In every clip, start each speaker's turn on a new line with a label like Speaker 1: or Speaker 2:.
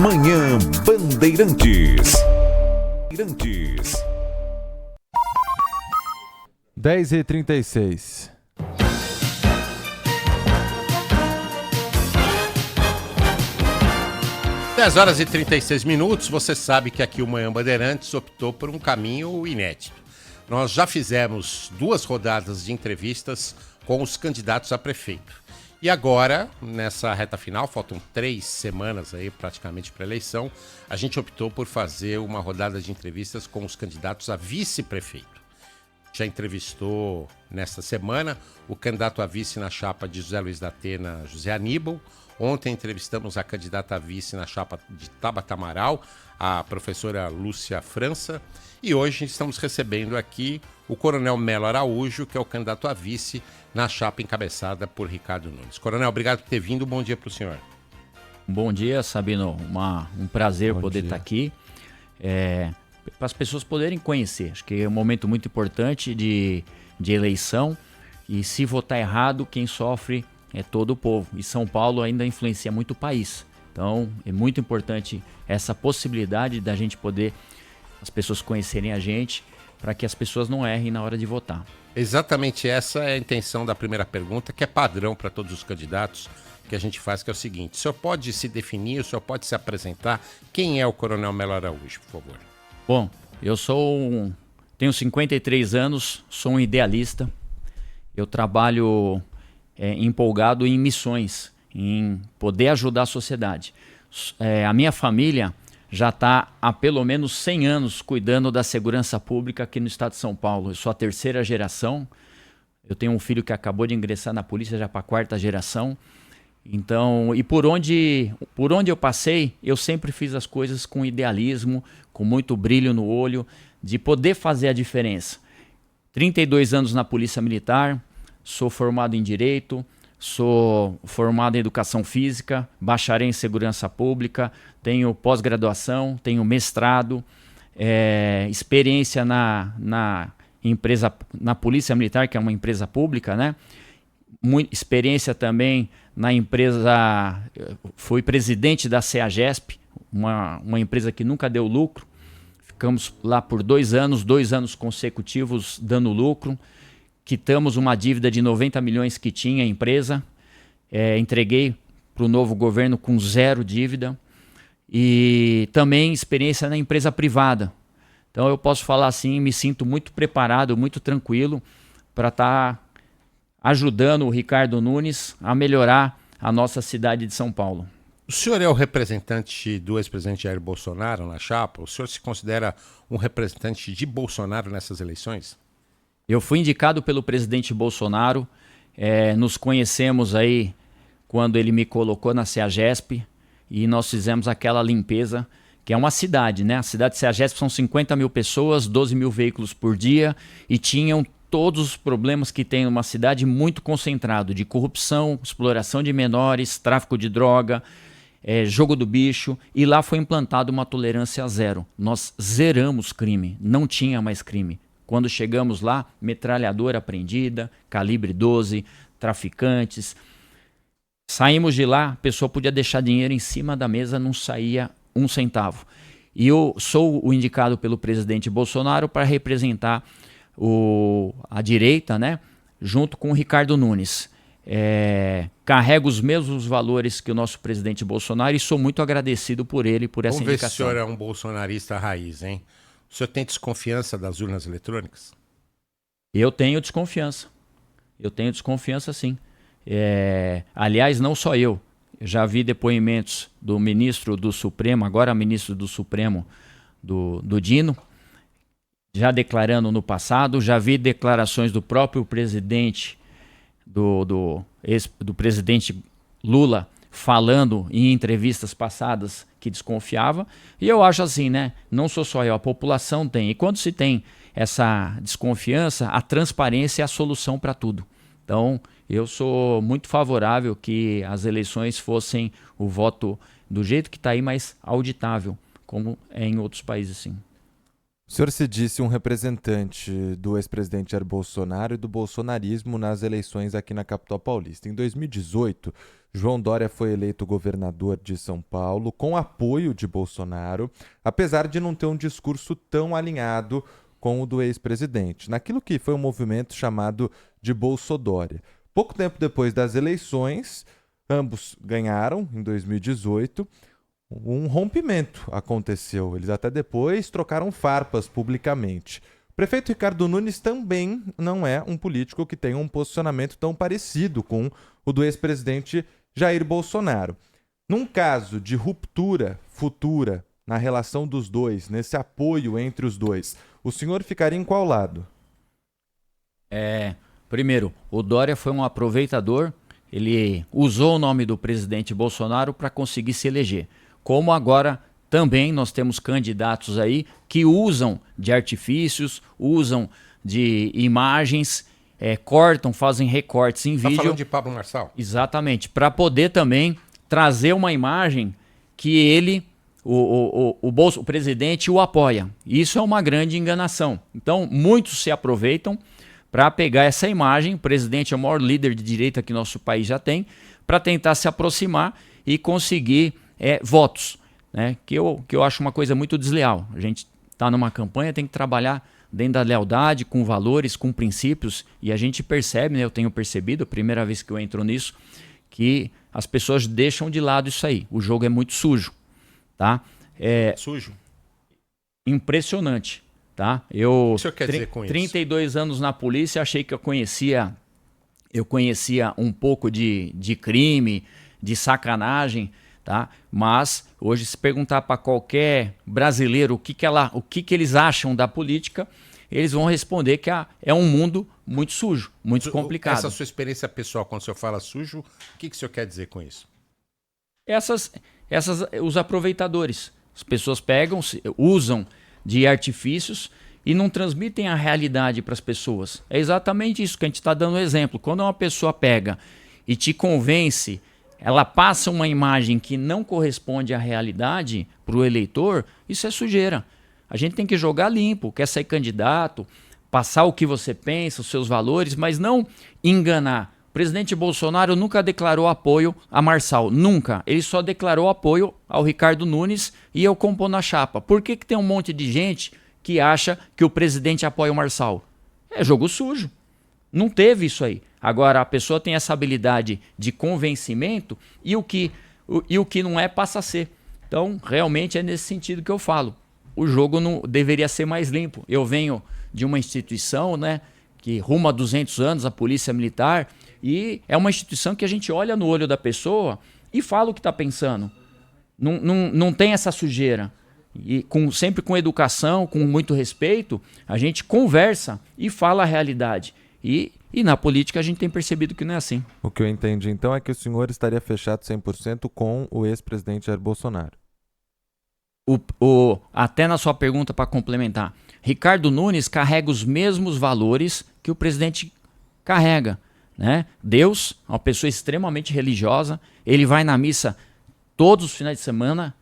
Speaker 1: Manhã Bandeirantes.
Speaker 2: 10h36.
Speaker 3: Dez horas e 36 minutos. Você sabe que aqui o Manhã Bandeirantes optou por um caminho inédito. Nós já fizemos 2 rodadas de entrevistas com os candidatos a prefeito. E agora, nessa reta final, faltam 3 semanas aí praticamente para a eleição, a gente optou por fazer uma rodada de entrevistas com os candidatos a vice-prefeito. Já entrevistou nesta semana o candidato a vice na chapa de José Luiz da Atena, José Aníbal. Ontem entrevistamos a candidata a vice na chapa de Tabata Amaral, a professora Lúcia França. E hoje estamos recebendo aqui o Coronel Melo Araújo, que é o candidato a vice na chapa encabeçada por Ricardo Nunes. Coronel, obrigado por ter vindo. Bom dia para o senhor.
Speaker 4: Bom dia, Sabino. Um prazer poder estar aqui. Para as pessoas poderem conhecer. Acho que é um momento muito importante de eleição. E se votar errado, quem sofre é todo o povo. E São Paulo ainda influencia muito o país. Então, é muito importante essa possibilidade da gente poder, as pessoas conhecerem a gente, para que as pessoas não errem na hora de votar.
Speaker 3: Exatamente essa é a intenção da primeira pergunta, que é padrão para todos os candidatos que a gente faz, que é o seguinte: o senhor pode se definir, o senhor pode se apresentar. Quem é o Coronel Melo Araújo, por favor?
Speaker 4: Bom, eu tenho 53 anos, sou um idealista. Eu trabalho empolgado em missões, em poder ajudar a sociedade. A minha família já está há pelo menos 100 anos cuidando da segurança pública aqui no estado de São Paulo. Eu sou a 3ª geração. Eu tenho um filho que acabou de ingressar na polícia já para a 4ª geração. Então, e por onde eu passei, eu sempre fiz as coisas com idealismo, com muito brilho no olho, de poder fazer a diferença. 32 anos na Polícia Militar, sou formado em Direito, sou formado em Educação Física, bacharel em Segurança Pública, tenho pós-graduação, tenho mestrado, experiência na empresa, na Polícia Militar, que é uma empresa pública, né? Experiência também na empresa, fui presidente da CEAGESP, uma empresa que nunca deu lucro. Ficamos lá por 2 anos consecutivos dando lucro. Quitamos uma dívida de 90 milhões que tinha a empresa. Entreguei para o novo governo com 0 dívida. E também experiência na empresa privada. Então eu posso falar assim, me sinto muito preparado, muito tranquilo para estar ajudando o Ricardo Nunes a melhorar a nossa cidade de São Paulo.
Speaker 3: O senhor é o representante do ex-presidente Jair Bolsonaro na chapa? O senhor se considera um representante de Bolsonaro nessas eleições?
Speaker 4: Eu fui indicado pelo presidente Bolsonaro, nos conhecemos aí quando ele me colocou na CEAGESP e nós fizemos aquela limpeza, que é uma cidade, né? A cidade de CEAGESP são 50 mil pessoas, 12 mil veículos por dia e tinham todos os problemas que tem numa cidade muito concentrado, de corrupção, exploração de menores, tráfico de droga, jogo do bicho, e lá foi implantada uma tolerância zero. Nós zeramos crime, não tinha mais crime. Quando chegamos lá, metralhadora apreendida, calibre 12, traficantes. Saímos de lá, a pessoa podia deixar dinheiro em cima da mesa, não saía 1 centavo. E eu sou o indicado pelo presidente Bolsonaro para representar a direita, né, junto com o Ricardo Nunes. Carrego os mesmos valores que o nosso presidente Bolsonaro e sou muito agradecido por ele, por essa indicação.
Speaker 3: Vamos ver se o senhor é um bolsonarista raiz, hein? O senhor tem desconfiança das urnas eletrônicas?
Speaker 4: Eu tenho desconfiança. Eu tenho desconfiança, sim. Aliás, não só eu. Eu já vi depoimentos do ministro do Supremo, agora ministro do Supremo, do Dino, já declarando no passado. Já vi declarações do próprio presidente, do presidente Lula, falando em entrevistas passadas que desconfiava. E eu acho assim, né? Não sou só eu, a população tem. E quando se tem essa desconfiança, a transparência é a solução para tudo. Então, eu sou muito favorável que as eleições fossem o voto do jeito que está aí, mas auditável, como é em outros países, sim.
Speaker 2: senhor se disse um representante do ex-presidente Jair Bolsonaro e do bolsonarismo nas eleições aqui na capital paulista. Em 2018, João Dória foi eleito governador de São Paulo com apoio de Bolsonaro, apesar de não ter um discurso tão alinhado com o do ex-presidente, naquilo que foi um movimento chamado de Bolsodória. Pouco tempo depois das eleições, ambos ganharam, em 2018, um rompimento aconteceu. Eles até depois trocaram farpas publicamente. O prefeito Ricardo Nunes também não é um político que tem um posicionamento tão parecido com o do ex-presidente Jair Bolsonaro. Num caso de ruptura futura na relação dos dois, nesse apoio entre os dois, o senhor ficaria em qual lado?
Speaker 4: Primeiro, o Dória foi um aproveitador, ele usou o nome do presidente Bolsonaro para conseguir se eleger. Como agora também nós temos candidatos aí que usam de artifícios, usam de imagens, cortam, fazem recortes em vídeo.
Speaker 3: Tá falando de Pablo Marçal?
Speaker 4: Exatamente, para poder também trazer uma imagem que ele, o presidente, o apoia. Isso é uma grande enganação. Então, muitos se aproveitam para pegar essa imagem, o presidente é o maior líder de direita que nosso país já tem, para tentar se aproximar e conseguir votos, né? Que eu acho uma coisa muito desleal. A gente está numa campanha, tem que trabalhar dentro da lealdade, com valores, com princípios, e a gente percebe, né, eu tenho percebido, a primeira vez que eu entro nisso, que as pessoas deixam de lado isso aí. O jogo é muito sujo, tá?
Speaker 3: Sujo?
Speaker 4: Impressionante, tá? Eu,
Speaker 3: o que o senhor quer dizer com
Speaker 4: 32 anos na polícia, achei que eu conhecia um pouco de crime, de sacanagem, tá? Mas hoje, se perguntar para qualquer brasileiro o que eles acham da política, eles vão responder que é um mundo muito sujo, muito complicado.
Speaker 3: Essa sua experiência pessoal, quando o senhor fala sujo, o que o senhor quer dizer com isso?
Speaker 4: Os aproveitadores. As pessoas pegam, usam de artifícios e não transmitem a realidade para as pessoas. É exatamente isso que a gente está dando exemplo. Quando uma pessoa pega e te convence, ela passa uma imagem que não corresponde à realidade para o eleitor, isso é sujeira. A gente tem que jogar limpo, quer ser candidato, passar o que você pensa, os seus valores, mas não enganar. O presidente Bolsonaro nunca declarou apoio a Marçal, nunca. Ele só declarou apoio ao Ricardo Nunes e ao compor na chapa. Por que tem um monte de gente que acha que o presidente apoia o Marçal? É jogo sujo. Não teve isso aí. Agora, a pessoa tem essa habilidade de convencimento e o que não é passa a ser. Então, realmente é nesse sentido que eu falo. O jogo não deveria ser mais limpo. Eu venho de uma instituição, né, que ruma a 200 anos, a Polícia Militar, e é uma instituição que a gente olha no olho da pessoa e fala o que está pensando. Não tem essa sujeira. E sempre com educação, com muito respeito, a gente conversa e fala a realidade. E na política a gente tem percebido que não é assim.
Speaker 2: O que eu entendi então é que o senhor estaria fechado 100% com o ex-presidente Jair Bolsonaro.
Speaker 4: Até na sua pergunta para complementar, Ricardo Nunes carrega os mesmos valores que o presidente carrega, né? Deus, uma pessoa extremamente religiosa, ele vai na missa todos os finais de semana,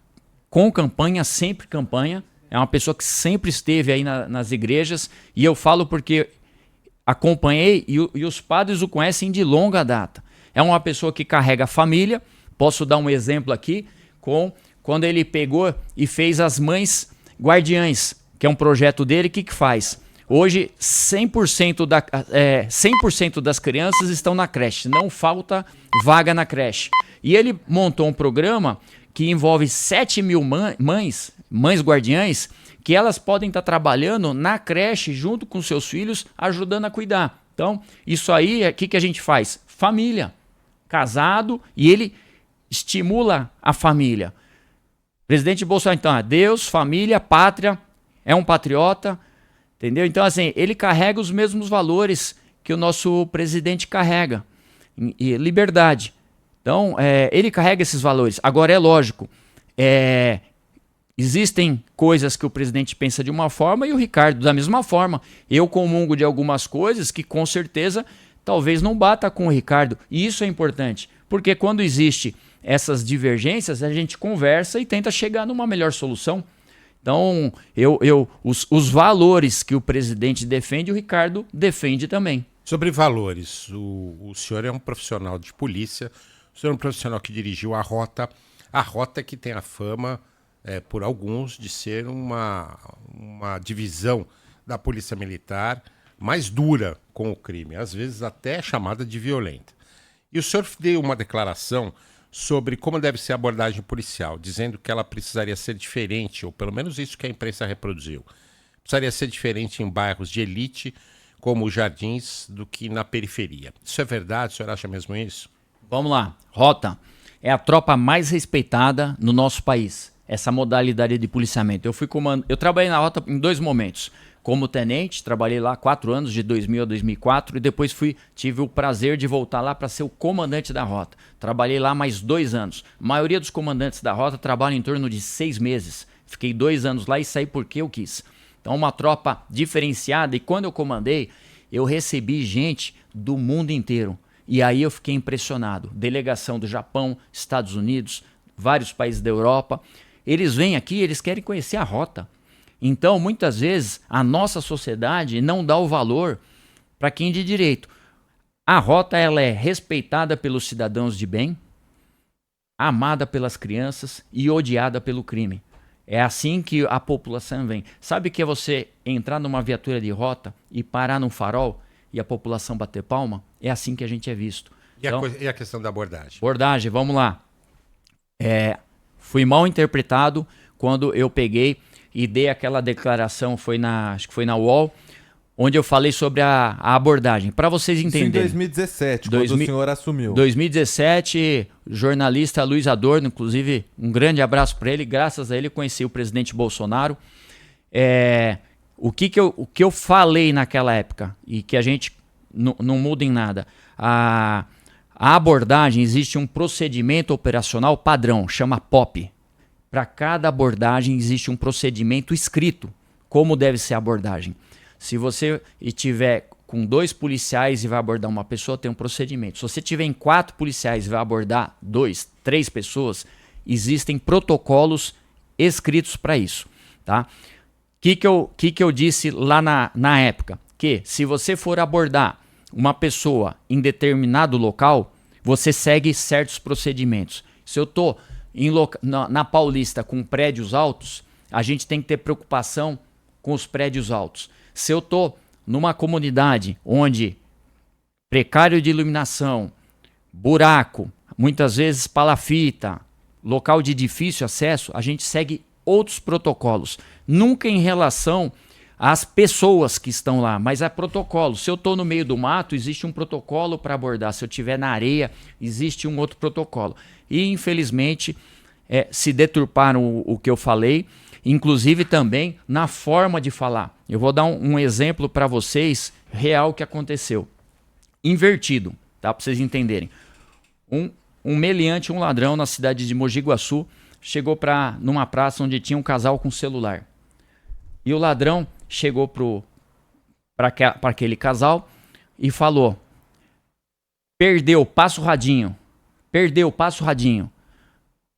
Speaker 4: com campanha, sempre campanha, é uma pessoa que sempre esteve aí nas igrejas, e eu falo porque acompanhei e os padres o conhecem de longa data. É uma pessoa que carrega a família. Posso dar um exemplo aqui quando ele pegou e fez as Mães Guardiãs, que é um projeto dele. O que faz? Hoje 100% das crianças estão na creche, não falta vaga na creche. E ele montou um programa que envolve 7 mil mães guardiãs, que elas podem estar trabalhando na creche junto com seus filhos, ajudando a cuidar. Então, isso aí, o que a gente faz? Família, casado, e ele estimula a família. Presidente Bolsonaro, então, Deus, família, pátria, é um patriota, entendeu? Então, assim, ele carrega os mesmos valores que o nosso presidente carrega. E liberdade. Então, ele carrega esses valores. Agora, é lógico, existem coisas que o presidente pensa de uma forma e o Ricardo da mesma forma. Eu comungo de algumas coisas que com certeza talvez não bata com o Ricardo. E isso é importante, porque quando existe essas divergências, a gente conversa e tenta chegar numa melhor solução. Então, os valores que o presidente defende, o Ricardo defende também.
Speaker 3: Sobre valores, o senhor é um profissional de polícia, o senhor é um profissional que dirigiu a Rota que tem a fama, por alguns, de ser uma divisão da Polícia Militar mais dura com o crime, às vezes até chamada de violenta. E o senhor deu uma declaração sobre como deve ser a abordagem policial, dizendo que ela precisaria ser diferente, ou pelo menos isso que a imprensa reproduziu. Precisaria ser diferente em bairros de elite, como os Jardins, do que na periferia. Isso é verdade? O senhor acha mesmo isso?
Speaker 4: Vamos lá. Rota é a tropa mais respeitada no nosso país, essa modalidade de policiamento. Eu trabalhei na Rota em 2 momentos. Como tenente, trabalhei lá 4 anos, de 2000 a 2004, e depois tive o prazer de voltar lá para ser o comandante da Rota. Trabalhei lá mais 2 anos. A maioria dos comandantes da Rota trabalham em torno de 6 meses. Fiquei 2 anos lá e saí porque eu quis. Então, uma tropa diferenciada, e quando eu comandei, eu recebi gente do mundo inteiro. E aí eu fiquei impressionado. Delegação do Japão, Estados Unidos, vários países da Europa. Eles vêm aqui, eles querem conhecer a Rota. Então, muitas vezes, a nossa sociedade não dá o valor para quem é de direito. A Rota ela é respeitada pelos cidadãos de bem, amada pelas crianças e odiada pelo crime. É assim que a população vem. Sabe o que é você entrar numa viatura de Rota e parar num farol e a população bater palma? É assim que a gente é visto.
Speaker 3: E a questão da abordagem?
Speaker 4: Abordagem, vamos lá. Fui mal interpretado quando eu peguei e dei aquela declaração, acho que foi na UOL, onde eu falei sobre a abordagem. Para vocês entenderem.
Speaker 2: Isso em 2017, quando o senhor assumiu. 2017,
Speaker 4: jornalista Luiz Adorno, inclusive um grande abraço para ele. Graças a ele eu conheci o presidente Bolsonaro. O que eu falei naquela época e que a gente não muda em nada. A abordagem, existe um procedimento operacional padrão, chama POP. Para cada abordagem existe um procedimento escrito, como deve ser a abordagem. Se você estiver com 2 policiais e vai abordar uma pessoa, tem um procedimento. Se você tiver em 4 policiais e vai abordar 2, 3 pessoas, existem protocolos escritos para isso. Tá? Que eu disse lá na época? Que se você for abordar uma pessoa em determinado local, você segue certos procedimentos. Se eu estou na Paulista com prédios altos, a gente tem que ter preocupação com os prédios altos. Se eu estou numa comunidade onde precário de iluminação, buraco, muitas vezes palafita, local de difícil acesso, a gente segue outros protocolos. Nunca em relação às pessoas que estão lá, mas a protocolo. Se eu estou no meio do mato, existe um protocolo para abordar. Se eu estiver na areia, existe um outro protocolo. E, infelizmente, se deturparam o que eu falei, inclusive também na forma de falar. Eu vou dar um exemplo para vocês, real que aconteceu. Invertido, tá? Para vocês entenderem. Um meliante, um ladrão na cidade de Mogi Guaçu, chegou numa praça onde tinha um casal com celular. E o ladrão chegou para aquele casal e falou: perdeu, passa o radinho. Perdeu, passa o radinho.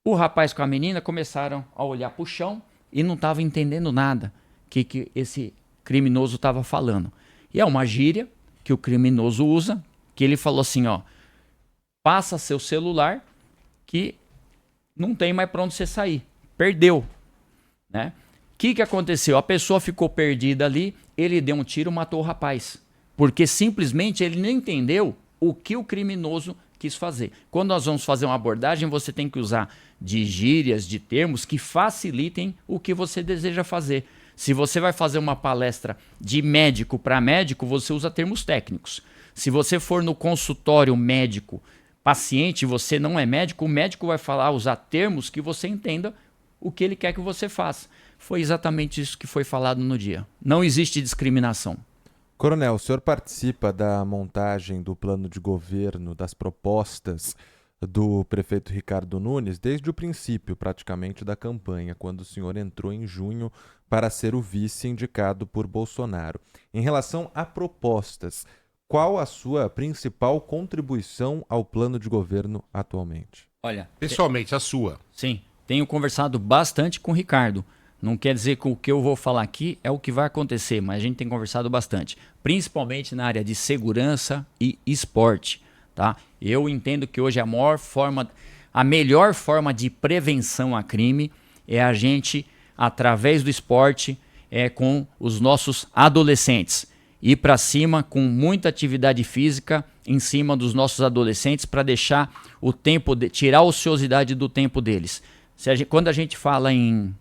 Speaker 4: O rapaz com a menina começaram a olhar para o chão e não estavam entendendo nada que esse criminoso estava falando. E é uma gíria que o criminoso usa, que ele falou assim, ó: passa seu celular que não tem mais para onde você sair. Perdeu, né? O que aconteceu? A pessoa ficou perdida ali, ele deu um tiro, matou o rapaz. Porque simplesmente ele não entendeu o que o criminoso quis fazer. Quando nós vamos fazer uma abordagem, você tem que usar de gírias, de termos que facilitem o que você deseja fazer. Se você vai fazer uma palestra de médico para médico, você usa termos técnicos. Se você for no consultório médico, paciente, você não é médico, o médico vai usar termos que você entenda o que ele quer que você faça. Foi exatamente isso que foi falado no dia. Não existe discriminação.
Speaker 2: Coronel, o senhor participa da montagem do plano de governo, das propostas do prefeito Ricardo Nunes desde o princípio, praticamente, da campanha, quando o senhor entrou em junho para ser o vice indicado por Bolsonaro. Em relação a propostas, qual a sua principal contribuição ao plano de governo atualmente?
Speaker 4: Olha,
Speaker 3: pessoalmente, a sua.
Speaker 4: Sim, tenho conversado bastante com o Ricardo. Não quer dizer que o que eu vou falar aqui é o que vai acontecer, mas a gente tem conversado bastante, principalmente na área de segurança e esporte, tá? Eu entendo que hoje a melhor forma de prevenção a crime é a gente, através do esporte, com os nossos adolescentes, ir para cima com muita atividade física em cima dos nossos adolescentes para deixar tirar a ociosidade do tempo deles. Quando a gente fala em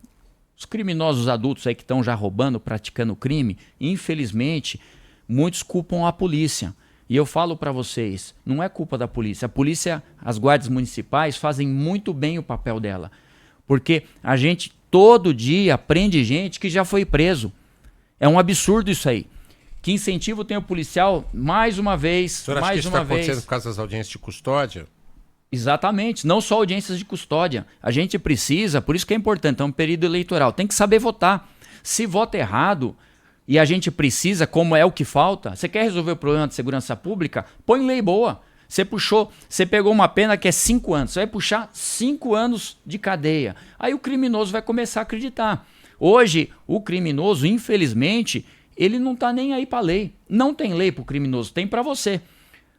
Speaker 4: os criminosos adultos aí que estão já roubando, praticando crime, infelizmente, muitos culpam a polícia. E eu falo para vocês, não é culpa da polícia. A polícia, as guardas municipais fazem muito bem o papel dela. Porque a gente todo dia prende gente que já foi preso. É um absurdo isso aí. Que incentivo tem o policial? Mais uma vez,
Speaker 3: O senhor acha que isso está acontecendo por causa das audiências de custódia?
Speaker 4: Exatamente, não só audiências de custódia. A gente precisa, por isso que é importante, é um período eleitoral, tem que saber votar. Se vota errado e a gente precisa, como é o que falta, você quer resolver o problema de segurança pública? Põe lei boa. Você pegou uma pena que é 5 anos, você vai puxar 5 anos de cadeia. Aí o criminoso vai começar a acreditar. Hoje, o criminoso, infelizmente, ele não está nem aí para a lei. Não tem lei para o criminoso, tem para você.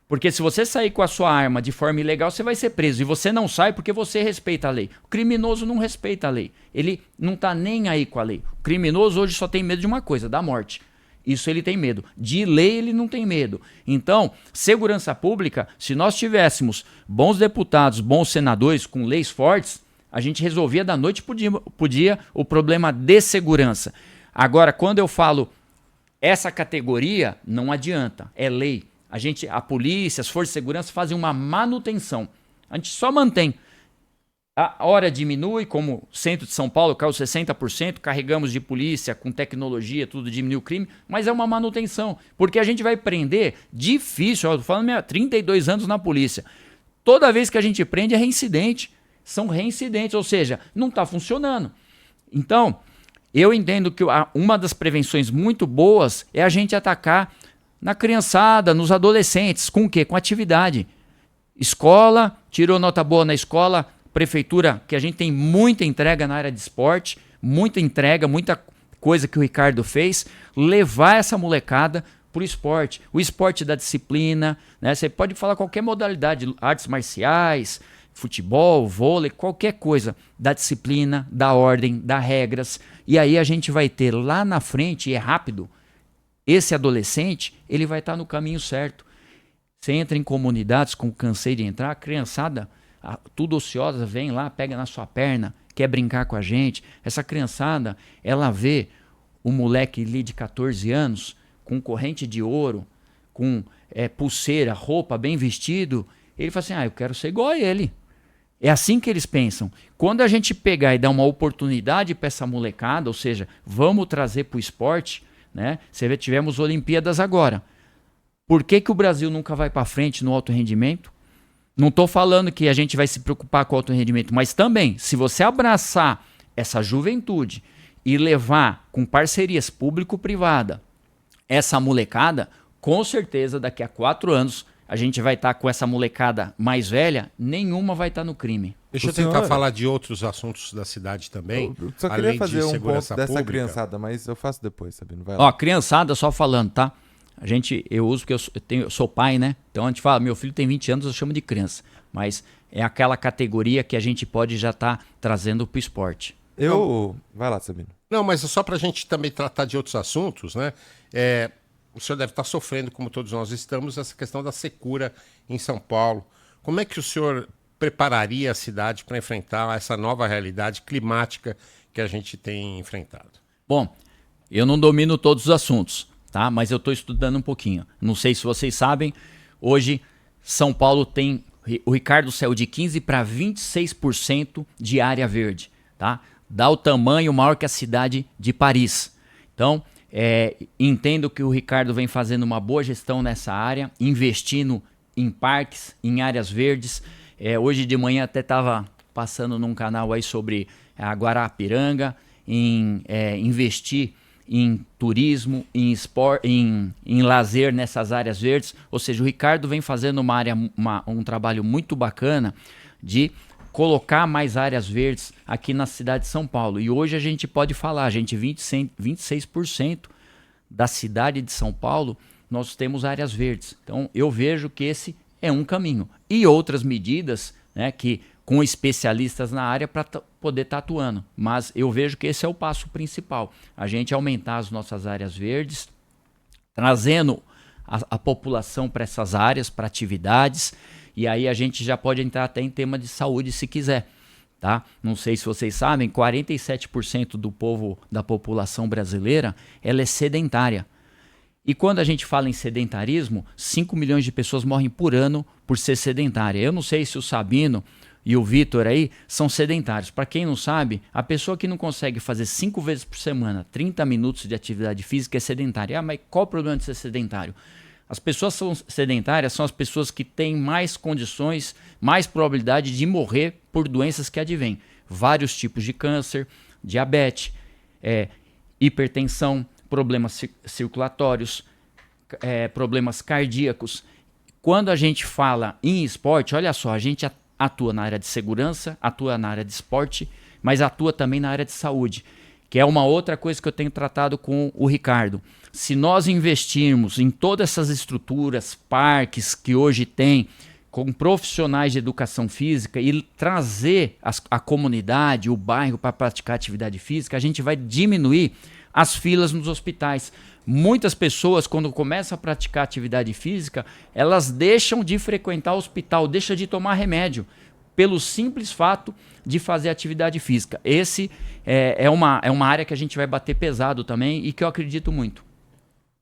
Speaker 4: Porque se você sair com a sua arma de forma ilegal, você vai ser preso. E você não sai porque você respeita a lei. O criminoso não respeita a lei. Ele não está nem aí com a lei. O criminoso hoje só tem medo de uma coisa, da morte. Isso ele tem medo. De lei ele não tem medo. Então, segurança pública, se nós tivéssemos bons deputados, bons senadores com leis fortes, a gente resolvia da noite pro dia o problema de segurança. Agora, quando eu falo essa categoria, não adianta. É lei. A polícia, as forças de segurança fazem uma manutenção. A gente só mantém. A hora diminui, como o centro de São Paulo caiu 60%, carregamos de polícia com tecnologia, tudo diminui o crime, mas é uma manutenção, porque a gente vai prender difícil, eu tô falando 32 anos na polícia. Toda vez que a gente prende é reincidente, são reincidentes, ou seja, não está funcionando. Então, eu entendo que uma das prevenções muito boas é a gente atacar na criançada, nos adolescentes, com o quê? Com atividade. Escola, tirou nota boa na escola, prefeitura, que a gente tem muita entrega na área de esporte, muita entrega, muita coisa que o Ricardo fez, levar essa molecada para o esporte. O esporte da disciplina, né? Você pode falar qualquer modalidade, artes marciais, futebol, vôlei, qualquer coisa, da disciplina, da ordem, das regras. E aí a gente vai ter lá na frente, e é rápido, esse adolescente, ele vai estar no caminho certo. Você entra em comunidades, como cansei de entrar, a criançada, tudo ociosa, vem lá, pega na sua perna, quer brincar com a gente. Essa criançada, ela vê o moleque ali de 14 anos, com corrente de ouro, com pulseira, roupa, bem vestido, ele fala assim, eu quero ser igual a ele. É assim que eles pensam. Quando a gente pegar e dar uma oportunidade para essa molecada, ou seja, vamos trazer para o esporte, né? Você vê, tivemos Olimpíadas agora. Por que o Brasil nunca vai para frente no alto rendimento? Não estou falando que a gente vai se preocupar com o alto rendimento, mas também, se você abraçar essa juventude e levar com parcerias público-privada essa molecada, com certeza daqui a 4 anos a gente vai estar com essa molecada mais velha, nenhuma vai estar no crime.
Speaker 3: Deixa eu tentar falar de outros assuntos da cidade também.
Speaker 2: Eu só queria fazer um ponto dessa criançada, mas eu faço depois, Sabino. Vai lá.
Speaker 4: Ó, criançada, só falando, tá? Eu uso porque eu sou pai, né? Então a gente fala, meu filho tem 20 anos, eu chamo de criança. Mas é aquela categoria que a gente pode já estar trazendo pro esporte.
Speaker 2: Vai lá, Sabino.
Speaker 3: Não, mas só pra gente também tratar de outros assuntos, né? O senhor deve estar sofrendo, como todos nós estamos, essa questão da secura em São Paulo. Como é que o senhor prepararia a cidade para enfrentar essa nova realidade climática que a gente tem enfrentado?
Speaker 4: Bom, eu não domino todos os assuntos, tá? Mas eu estou estudando um pouquinho. Não sei se vocês sabem, hoje São Paulo tem, o Ricardo saiu de 15% para 26% de área verde, tá? Dá o tamanho maior que a cidade de Paris. Então, entendo que o Ricardo vem fazendo uma boa gestão nessa área, investindo em parques, em áreas verdes. Hoje de manhã até estava passando num canal aí sobre a Guarapiranga, investir em turismo, em esporte, em lazer nessas áreas verdes. Ou seja, o Ricardo vem fazendo um trabalho muito bacana de colocar mais áreas verdes aqui na cidade de São Paulo. E hoje a gente pode falar, 26% da cidade de São Paulo, nós temos áreas verdes. Então eu vejo que esse é um caminho. E outras medidas, né, que com especialistas na área para poder estar atuando. Mas eu vejo que esse é o passo principal. A gente aumentar as nossas áreas verdes, trazendo a população para essas áreas, para atividades, e aí a gente já pode entrar até em tema de saúde se quiser. Tá? Não sei se vocês sabem, 47% da população brasileira ela é sedentária. E quando a gente fala em sedentarismo, 5 milhões de pessoas morrem por ano por ser sedentária. Eu não sei se o Sabino e o Vitor aí são sedentários. Para quem não sabe, a pessoa que não consegue fazer 5 vezes por semana 30 minutos de atividade física é sedentária. Ah, mas qual o problema de ser sedentário? As pessoas sedentárias são as pessoas que têm mais condições, mais probabilidade de morrer por doenças que advêm. Vários tipos de câncer, diabetes, hipertensão, problemas circulatórios, problemas cardíacos. Quando a gente fala em esporte, olha só, a gente atua na área de segurança, atua na área de esporte, mas atua também na área de saúde, que é uma outra coisa que eu tenho tratado com o Ricardo. Se nós investirmos em todas essas estruturas, parques que hoje tem, com profissionais de educação física e trazer a comunidade, o bairro para praticar atividade física, a gente vai diminuir as filas nos hospitais. Muitas pessoas, quando começam a praticar atividade física, elas deixam de frequentar o hospital, deixam de tomar remédio, pelo simples fato de fazer atividade física. Esse é uma área que a gente vai bater pesado também e que eu acredito muito.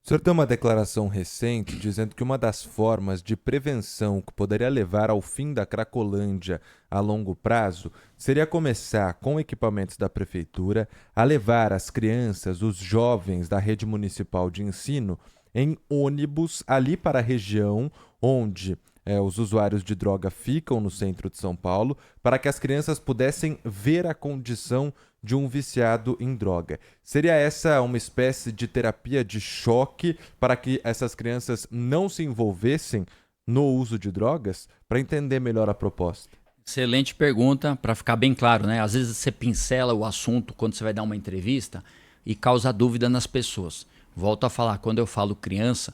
Speaker 2: O senhor tem uma declaração recente dizendo que uma das formas de prevenção que poderia levar ao fim da Cracolândia a longo prazo seria começar com equipamentos da prefeitura a levar as crianças, os jovens da rede municipal de ensino em ônibus ali para a região onde os usuários de droga ficam no centro de São Paulo, para que as crianças pudessem ver a condição de um viciado em droga. Seria essa uma espécie de terapia de choque para que essas crianças não se envolvessem no uso de drogas? Para entender melhor a proposta.
Speaker 4: Excelente pergunta, para ficar bem claro, né? Às vezes você pincela o assunto quando você vai dar uma entrevista e causa dúvida nas pessoas. Volto a falar, quando eu falo criança,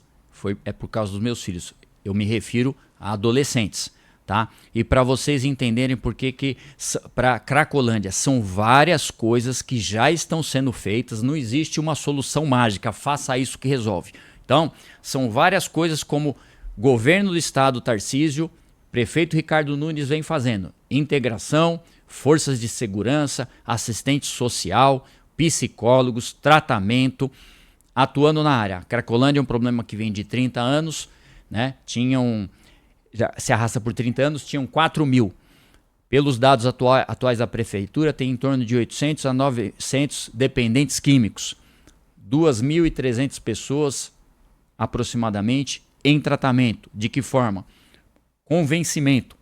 Speaker 4: é por causa dos meus filhos. Eu me refiro a adolescentes, tá? E para vocês entenderem por que para Cracolândia são várias coisas que já estão sendo feitas, não existe uma solução mágica, faça isso que resolve. Então, são várias coisas como governo do estado Tarcísio, prefeito Ricardo Nunes vem fazendo. Integração, forças de segurança, assistente social, psicólogos, tratamento, atuando na área. Cracolândia é um problema que vem de 30 anos, né? Já se arrasta por 30 anos, tinham 4 mil. Pelos dados atuais da prefeitura, tem em torno de 800 a 900 dependentes químicos. 2.300 pessoas, aproximadamente, em tratamento. De que forma? Com vencimento.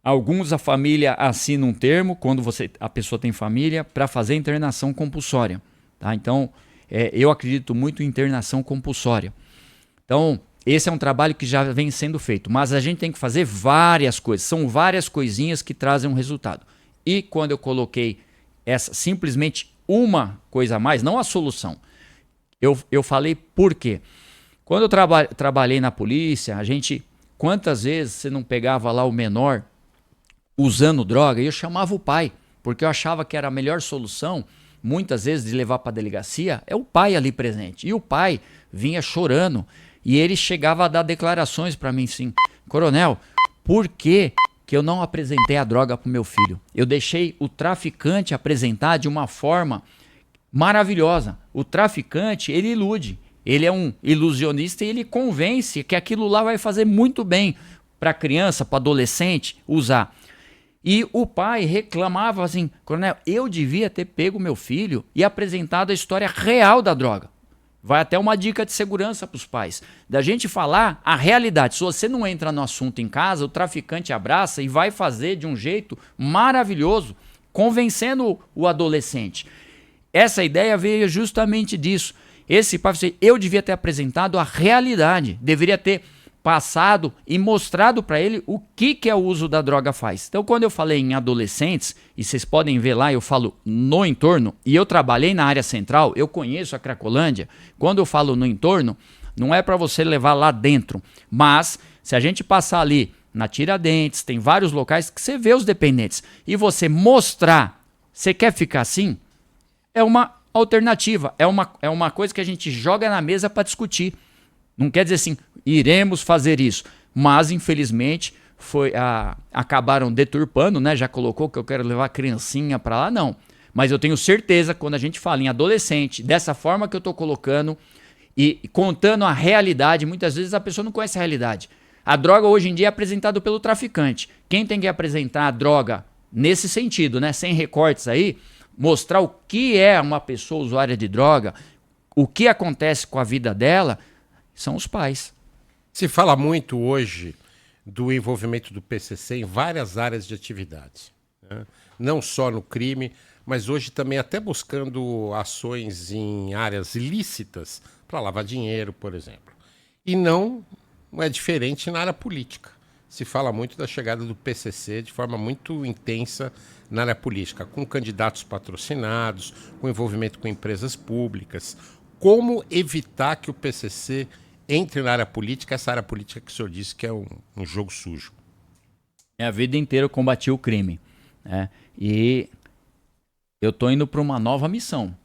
Speaker 4: Alguns a família assina um termo, quando a pessoa tem família, para fazer internação compulsória. Tá? Então, eu acredito muito em internação compulsória. Então, esse é um trabalho que já vem sendo feito, mas a gente tem que fazer várias coisas, são várias coisinhas que trazem um resultado. E quando eu coloquei simplesmente uma coisa a mais, não a solução, eu falei por quê. Quando eu trabalhei na polícia, quantas vezes você não pegava lá o menor usando droga e eu chamava o pai, porque eu achava que era a melhor solução, muitas vezes de levar para a delegacia, é o pai ali presente. E o pai vinha chorando. E ele chegava a dar declarações para mim assim, coronel, por que eu não apresentei a droga para o meu filho? Eu deixei o traficante apresentar de uma forma maravilhosa. O traficante, ele ilude, ele é um ilusionista e ele convence que aquilo lá vai fazer muito bem para a criança, para adolescente usar. E o pai reclamava assim, coronel, eu devia ter pego meu filho e apresentado a história real da droga. Vai até uma dica de segurança para os pais. Da gente falar a realidade. Se você não entra no assunto em casa, o traficante abraça e vai fazer de um jeito maravilhoso, convencendo o adolescente. Essa ideia veio justamente disso. Esse pai disse, eu devia ter apresentado a realidade. Deveria ter passado e mostrado para ele o que é o uso da droga faz. Então, quando eu falei em adolescentes, e vocês podem ver lá, eu falo no entorno, e eu trabalhei na área central, eu conheço a Cracolândia. Quando eu falo no entorno, não é para você levar lá dentro, mas se a gente passar ali na Tiradentes, tem vários locais que você vê os dependentes, e você mostrar, você quer ficar assim, é uma alternativa, é uma coisa que a gente joga na mesa para discutir. Não quer dizer assim, iremos fazer isso, mas infelizmente acabaram deturpando, né? Já colocou que eu quero levar a criancinha para lá, não. Mas eu tenho certeza, quando a gente fala em adolescente, dessa forma que eu estou colocando e contando a realidade, muitas vezes a pessoa não conhece a realidade. A droga hoje em dia é apresentada pelo traficante. Quem tem que apresentar a droga nesse sentido, né? Sem recortes aí, mostrar o que é uma pessoa usuária de droga, o que acontece com a vida dela, são os pais.
Speaker 3: Se fala muito hoje do envolvimento do PCC em várias áreas de atividade, né? Não só no crime, mas hoje também até buscando ações em áreas ilícitas para lavar dinheiro, por exemplo. E não é diferente na área política. Se fala muito da chegada do PCC de forma muito intensa na área política, com candidatos patrocinados, com envolvimento com empresas públicas. Como evitar que o PCC entre na área política, essa área política que o senhor disse que é um jogo sujo?
Speaker 4: A vida inteira eu combati o crime, né? E eu estou indo para uma nova missão,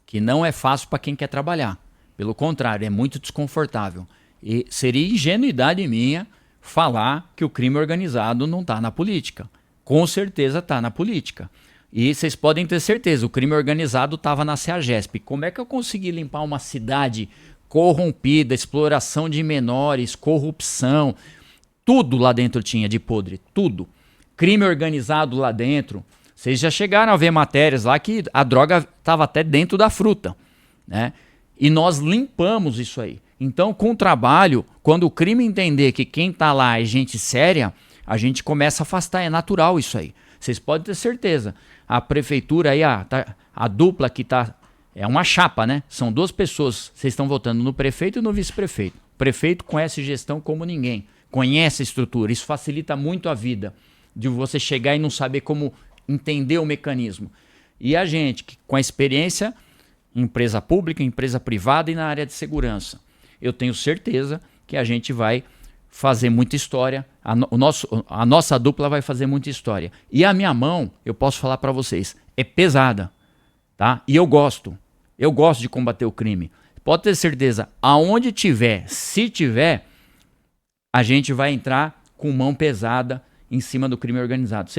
Speaker 4: que não é fácil para quem quer trabalhar. Pelo contrário, é muito desconfortável. E seria ingenuidade minha falar que o crime organizado não está na política. Com certeza está na política. E vocês podem ter certeza, o crime organizado estava na CEAGESP. Como é que eu consegui limpar uma cidade corrompida, exploração de menores, corrupção? Tudo lá dentro tinha de podre, tudo. Crime organizado lá dentro. Vocês já chegaram a ver matérias lá que a droga estava até dentro da fruta, né? E nós limpamos isso aí. Então, com o trabalho, quando o crime entender que quem está lá é gente séria, a gente começa a afastar. É natural isso aí. Vocês podem ter certeza. A prefeitura aí, a dupla que está... É uma chapa, né? São duas pessoas. Vocês estão votando no prefeito e no vice-prefeito. O prefeito conhece gestão como ninguém. Conhece a estrutura. Isso facilita muito a vida de você chegar e não saber como entender o mecanismo. E a gente, com a experiência, empresa pública, empresa privada e na área de segurança, eu tenho certeza que a gente vai fazer muita história. A nossa dupla vai fazer muita história. E a minha mão, eu posso falar para vocês, é pesada, tá? E eu gosto de combater o crime. Pode ter certeza, aonde tiver, se tiver, a gente vai entrar com mão pesada em cima do crime organizado.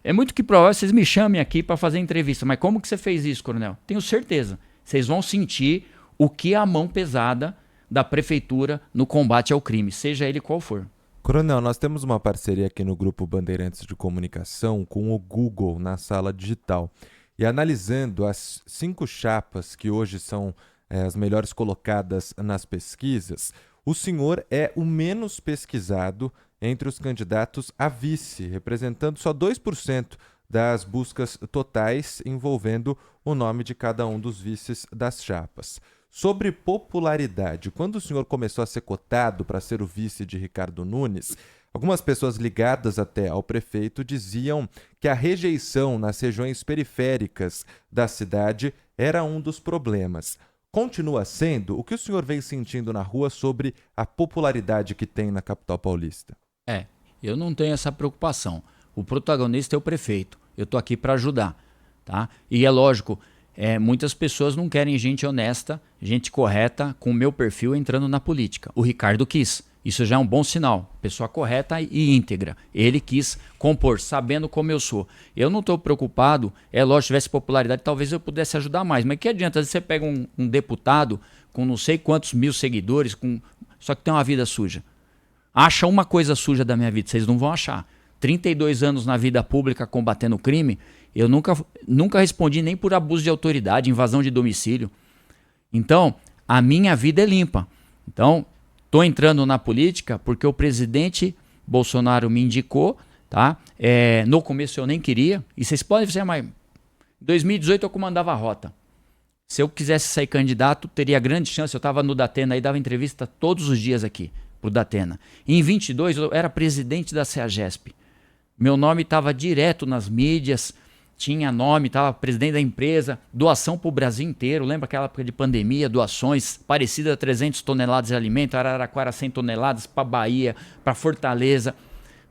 Speaker 4: É muito que provável vocês me chamem aqui para fazer entrevista, mas como que você fez isso, coronel? Tenho certeza. Vocês vão sentir o que é a mão pesada da prefeitura no combate ao crime, seja ele qual for.
Speaker 2: Coronel, nós temos uma parceria aqui no Grupo Bandeirantes de Comunicação com o Google na Sala Digital. E analisando as 5 chapas que hoje são as melhores colocadas nas pesquisas, o senhor é o menos pesquisado entre os candidatos a vice, representando só 2% das buscas totais envolvendo o nome de cada um dos vices das chapas. Sobre popularidade, quando o senhor começou a ser cotado para ser o vice de Ricardo Nunes, algumas pessoas ligadas até ao prefeito diziam que a rejeição nas regiões periféricas da cidade era um dos problemas. Continua sendo? O que o senhor vem sentindo na rua sobre a popularidade que tem na capital paulista?
Speaker 4: Eu não tenho essa preocupação. O protagonista é o prefeito. Eu estou aqui para ajudar, tá? E é lógico, muitas pessoas não querem gente honesta, gente correta, com o meu perfil entrando na política. O Ricardo quis. Isso já é um bom sinal. Pessoa correta e íntegra. Ele quis compor, sabendo como eu sou. Eu não estou preocupado. É lógico, se tivesse popularidade, talvez eu pudesse ajudar mais. Mas que adianta? Às vezes você pega um deputado com não sei quantos mil seguidores, só que tem uma vida suja. Acha uma coisa suja da minha vida, vocês não vão achar. 32 anos na vida pública combatendo crime, eu nunca respondi nem por abuso de autoridade, invasão de domicílio. Então, a minha vida é limpa. Então, estou entrando na política porque o presidente Bolsonaro me indicou, tá? No começo eu nem queria, e vocês podem dizer, mas em 2018 eu comandava a rota. Se eu quisesse sair candidato, teria grande chance, eu estava no Datena e dava entrevista todos os dias aqui, pro Datena. Em 22 eu era presidente da CEAGESP. Meu nome estava direto nas mídias, tinha nome, estava presidente da empresa, doação para o Brasil inteiro. Lembra aquela época de pandemia, doações parecidas a 300 toneladas de alimento, Araraquara 100 toneladas, para Bahia, para Fortaleza.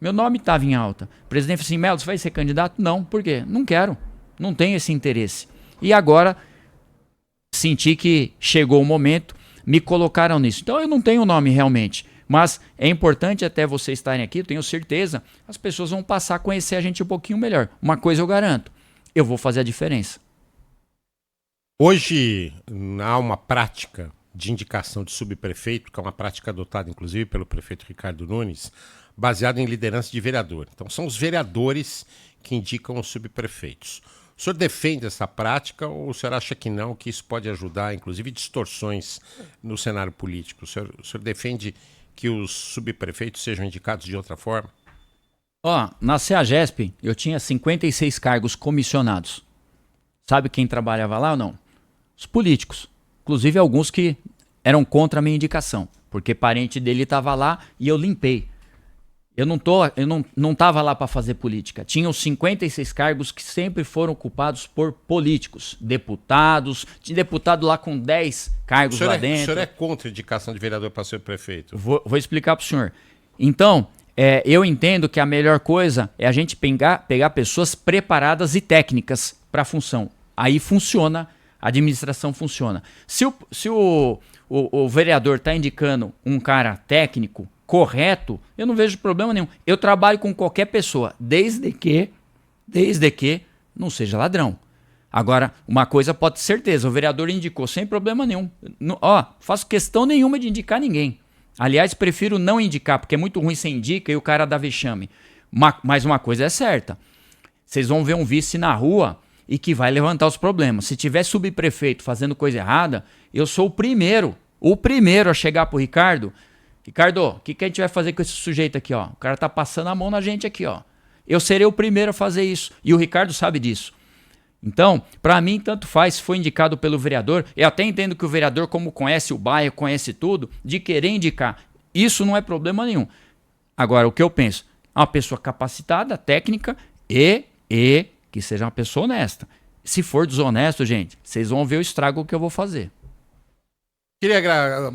Speaker 4: Meu nome estava em alta. O presidente falou assim, Melo, você vai ser candidato? Não, por quê? Não quero, não tenho esse interesse. E agora senti que chegou o momento, me colocaram nisso. Então eu não tenho nome realmente, mas é importante até vocês estarem aqui, eu tenho certeza, as pessoas vão passar a conhecer a gente um pouquinho melhor. Uma coisa eu garanto, eu vou fazer a diferença.
Speaker 3: Hoje há uma prática de indicação de subprefeito, que é uma prática adotada inclusive pelo prefeito Ricardo Nunes, baseada em liderança de vereador. Então são os vereadores que indicam os subprefeitos. O senhor defende essa prática ou o senhor acha que não, que isso pode ajudar, inclusive, distorções no cenário político? O senhor defende que os subprefeitos sejam indicados de outra forma?
Speaker 4: Na CEAGESP eu tinha 56 cargos comissionados. Sabe quem trabalhava lá ou não? Os políticos. Inclusive alguns que eram contra a minha indicação, porque parente dele estava lá e eu limpei. Eu não estava lá para fazer política. Tinham 56 cargos que sempre foram ocupados por políticos, deputados. Tinha deputado lá com 10 cargos lá dentro.
Speaker 3: O senhor é contra a indicação de vereador para ser prefeito?
Speaker 4: Vou explicar para o senhor. Então, eu entendo que a melhor coisa é a gente pegar pessoas preparadas e técnicas para a função. Aí funciona, a administração funciona. Se o vereador está indicando um cara técnico, correto, eu não vejo problema nenhum. Eu trabalho com qualquer pessoa, desde que não seja ladrão. Agora, uma coisa pode ter certeza, o vereador indicou sem problema nenhum. Faço questão nenhuma de indicar ninguém. Aliás, prefiro não indicar, porque é muito ruim você indica e o cara dá vexame. Mas uma coisa é certa, vocês vão ver um vice na rua e que vai levantar os problemas. Se tiver subprefeito fazendo coisa errada, eu sou o primeiro a chegar pro Ricardo, o que a gente vai fazer com esse sujeito aqui, ó? O cara tá passando a mão na gente aqui, ó. Eu serei o primeiro a fazer isso. E o Ricardo sabe disso. Então, para mim, tanto faz se foi indicado pelo vereador. Eu até entendo que o vereador, como conhece o bairro, conhece tudo, de querer indicar. Isso não é problema nenhum. Agora, o que eu penso? Uma pessoa capacitada, técnica e que seja uma pessoa honesta. Se for desonesto, gente, vocês vão ver o estrago que eu vou fazer.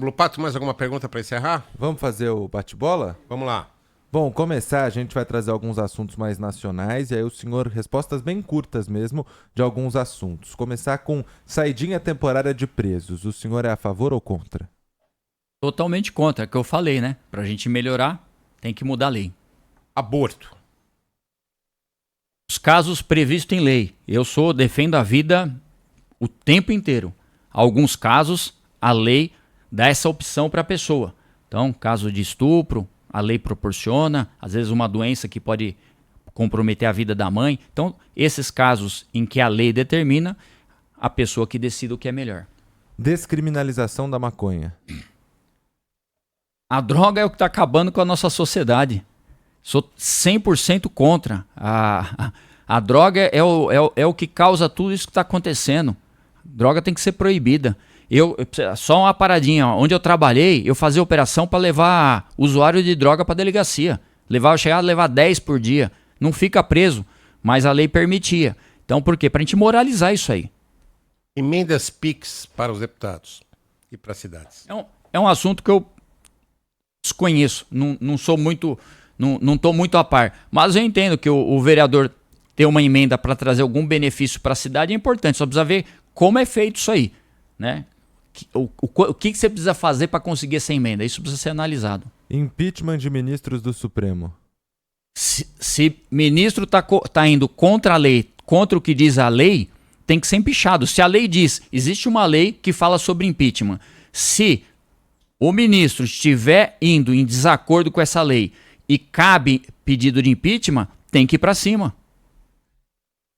Speaker 3: Lupato, mais alguma pergunta para encerrar?
Speaker 2: Vamos fazer o bate-bola?
Speaker 3: Vamos lá.
Speaker 2: Bom, começar, a gente vai trazer alguns assuntos mais nacionais e aí o senhor, respostas bem curtas mesmo de alguns assuntos. Começar com saidinha temporária de presos. O senhor é a favor ou contra?
Speaker 4: Totalmente contra, é o que eu falei, né? Pra gente melhorar, tem que mudar a lei.
Speaker 3: Aborto.
Speaker 4: Os casos previstos em lei. Defendo a vida o tempo inteiro. Alguns casos, a lei dá essa opção para a pessoa. Então, caso de estupro, a lei proporciona, às vezes uma doença que pode comprometer a vida da mãe. Então, esses casos em que a lei determina, a pessoa que decide o que é melhor.
Speaker 2: Descriminalização da maconha.
Speaker 4: A droga é o que está acabando com a nossa sociedade. Sou 100% contra. A droga é o que causa tudo isso que está acontecendo. Droga tem que ser proibida. Só uma paradinha, ó. Onde eu trabalhei, eu fazia operação para levar usuário de droga para delegacia. Chegava a levar 10 por dia. Não fica preso, mas a lei permitia. Então por quê? Para a gente moralizar isso aí.
Speaker 3: Emendas PIX para os deputados e para as cidades.
Speaker 4: É um assunto que eu desconheço. Não sou muito, não estou muito a par. Mas eu entendo que o vereador ter uma emenda para trazer algum benefício para a cidade é importante. Só precisa ver como é feito isso aí, né? O que você precisa fazer para conseguir essa emenda? Isso precisa ser analisado.
Speaker 2: Impeachment de ministros do Supremo.
Speaker 4: Se ministro tá indo contra a lei, contra o que diz a lei, tem que ser empichado. Se a lei diz, existe uma lei que fala sobre impeachment. Se o ministro estiver indo em desacordo com essa lei e cabe pedido de impeachment, tem que ir para cima.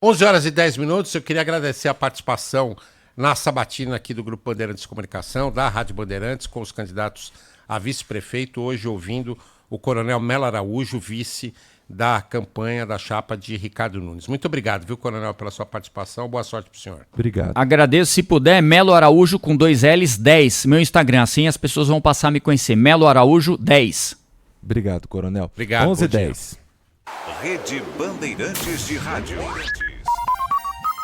Speaker 3: 11 horas e 10 minutos, eu queria agradecer a participação na sabatina aqui do Grupo Bandeirantes de Comunicação, da Rádio Bandeirantes, com os candidatos a vice-prefeito, hoje ouvindo o Coronel Melo Araújo, vice da campanha da chapa de Ricardo Nunes. Muito obrigado, viu, Coronel, pela sua participação. Boa sorte para o senhor.
Speaker 2: Obrigado.
Speaker 4: Agradeço, se puder, Melo Araújo com 2 L's 10, meu Instagram, assim as pessoas vão passar a me conhecer, Melo Araújo 10.
Speaker 2: Obrigado, Coronel.
Speaker 3: Obrigado.
Speaker 2: 11h10.
Speaker 1: Rede Bandeirantes de Rádio.